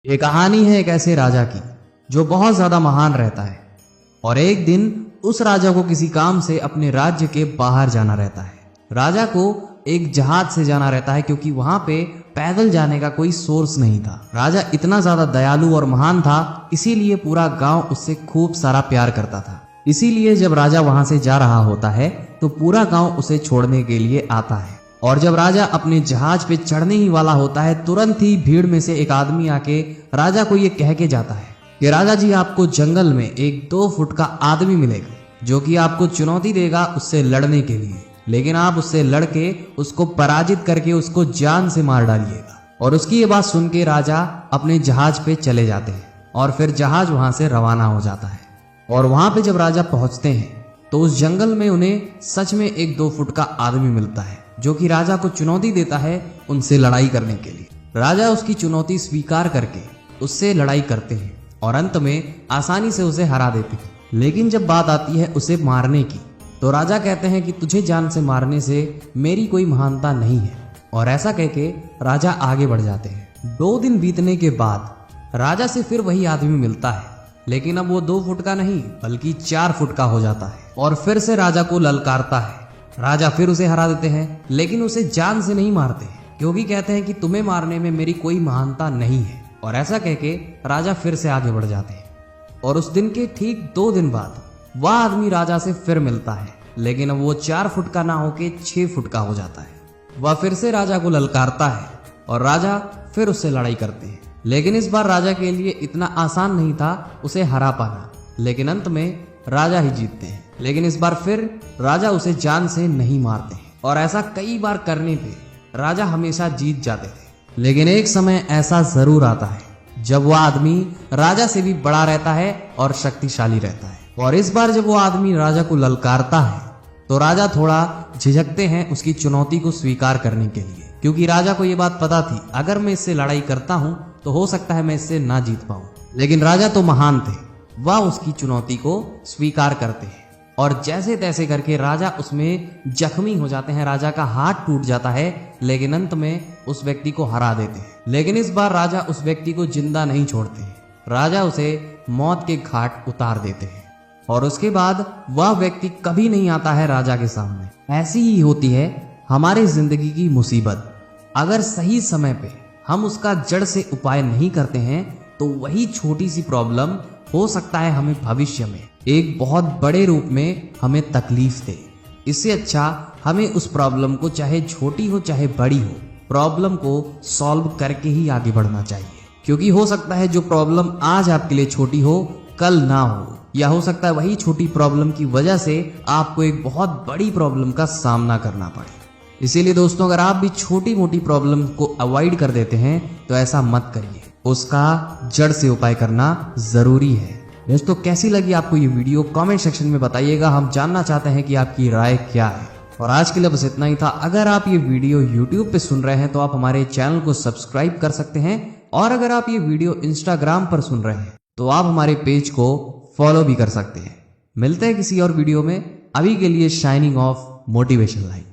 ये कहानी है एक ऐसे राजा की जो बहुत ज्यादा महान रहता है और एक दिन उस राजा को किसी काम से अपने राज्य के बाहर जाना रहता है। राजा को एक जहाज से जाना रहता है क्योंकि वहां पे पैदल जाने का कोई सोर्स नहीं था। राजा इतना ज्यादा दयालु और महान था, इसीलिए पूरा गांव उससे खूब सारा प्यार करता था। इसीलिए जब राजा वहां से जा रहा होता है तो पूरा गांव उसे छोड़ने के लिए आता है। और जब राजा अपने जहाज पे चढ़ने ही वाला होता है, तुरंत ही भीड़ में से एक आदमी आके राजा को ये कह के जाता है कि राजा जी, आपको जंगल में एक 2 फुट का आदमी मिलेगा जो कि आपको चुनौती देगा उससे लड़ने के लिए, लेकिन आप उससे लड़के उसको पराजित करके उसको जान से मार डालिएगा। और उसकी ये बात सुन के राजा अपने जहाज पे चले जाते हैं और फिर जहाज वहां से रवाना हो जाता है। और वहां पे जब राजा पहुंचते हैं तो उस जंगल में उन्हें सच में एक 2 फुट का आदमी मिलता है जो कि राजा को चुनौती देता है उनसे लड़ाई करने के लिए। राजा उसकी चुनौती स्वीकार करके उससे लड़ाई करते हैं और अंत में आसानी से उसे हरा देते हैं। लेकिन जब बात आती है उसे मारने की तो राजा कहते हैं कि तुझे जान से मारने से मेरी कोई महानता नहीं है। और ऐसा कह के राजा आगे बढ़ जाते हैं। 2 दिन बीतने के बाद राजा से फिर वही आदमी मिलता है, लेकिन अब वो 2 फुट का नहीं बल्कि 4 फुट का हो जाता है और फिर से राजा को ललकारता है। राजा फिर उसे हरा देते हैं, लेकिन उसे जान से नहीं मारते क्योंकि कहते हैं कि तुम्हें मारने में मेरी कोई महानता नहीं है। और ऐसा कह के राजा फिर से आगे बढ़ जाते हैं। और उस दिन के ठीक 2 दिन बाद वह आदमी राजा से फिर मिलता है, लेकिन अब वो 4 फुट का ना होके 6 फुट का हो जाता है। वह फिर से राजा को ललकारता है और राजा फिर उससे लड़ाई करते हैं, लेकिन इस बार राजा के लिए इतना आसान नहीं था उसे हरा पाना, लेकिन अंत में राजा ही जीतते हैं। लेकिन इस बार फिर राजा उसे जान से नहीं मारते हैं और ऐसा कई बार करने पे राजा हमेशा जीत जाते थे। लेकिन एक समय ऐसा जरूर आता है जब वह आदमी राजा से भी बड़ा रहता है और शक्तिशाली रहता है। और इस बार जब वो आदमी राजा को ललकारता है तो राजा थोड़ा झिझकते हैं उसकी चुनौती को स्वीकार करने के लिए, क्योंकि राजा को ये बात पता थी अगर मैं इससे लड़ाई करता हूं तो हो सकता है मैं इससे ना जीत पाऊं। लेकिन राजा तो महान थे, वह उसकी चुनौती को स्वीकार करते हैं और जैसे तैसे करके राजा उसमें जख्मी हो जाते हैं। राजा का हाथ टूट जाता है, लेकिन अंत में उस व्यक्ति को हरा देते हैं। लेकिन इस बार राजा उस व्यक्ति को जिंदा नहीं छोड़ते हैं, राजा उसे मौत के घाट उतार देते हैं और उसके बाद वह व्यक्ति कभी नहीं आता है राजा के सामने। ऐसी ही होती है हमारी जिंदगी की मुसीबत। अगर सही समय पे हम उसका जड़ से उपाय नहीं करते हैं तो वही छोटी सी प्रॉब्लम हो सकता है हमें भविष्य में एक बहुत बड़े रूप में हमें तकलीफ दे। इससे अच्छा हमें उस प्रॉब्लम को, चाहे छोटी हो चाहे बड़ी हो, प्रॉब्लम को सॉल्व करके ही आगे बढ़ना चाहिए। क्योंकि हो सकता है जो प्रॉब्लम आज आपके लिए छोटी हो कल ना हो, या हो सकता है वही छोटी प्रॉब्लम की वजह से आपको एक बहुत बड़ी प्रॉब्लम का सामना करना पड़े। इसीलिए दोस्तों, अगर आप भी छोटी मोटी प्रॉब्लम को अवॉइड कर देते हैं तो ऐसा मत करिए, उसका जड़ से उपाय करना जरूरी है। दोस्तों, कैसी लगी आपको ये वीडियो कमेंट सेक्शन में बताइएगा, हम जानना चाहते हैं कि आपकी राय क्या है। और आज के लिए बस इतना ही था। अगर आप ये वीडियो YouTube पे सुन रहे हैं तो आप हमारे चैनल को सब्सक्राइब कर सकते हैं, और अगर आप ये वीडियो Instagram पर सुन रहे हैं तो आप हमारे पेज को फॉलो भी कर सकते हैं। मिलते हैं किसी और वीडियो में, अभी के लिए शाइनिंग ऑफ मोटिवेशन लाइफ।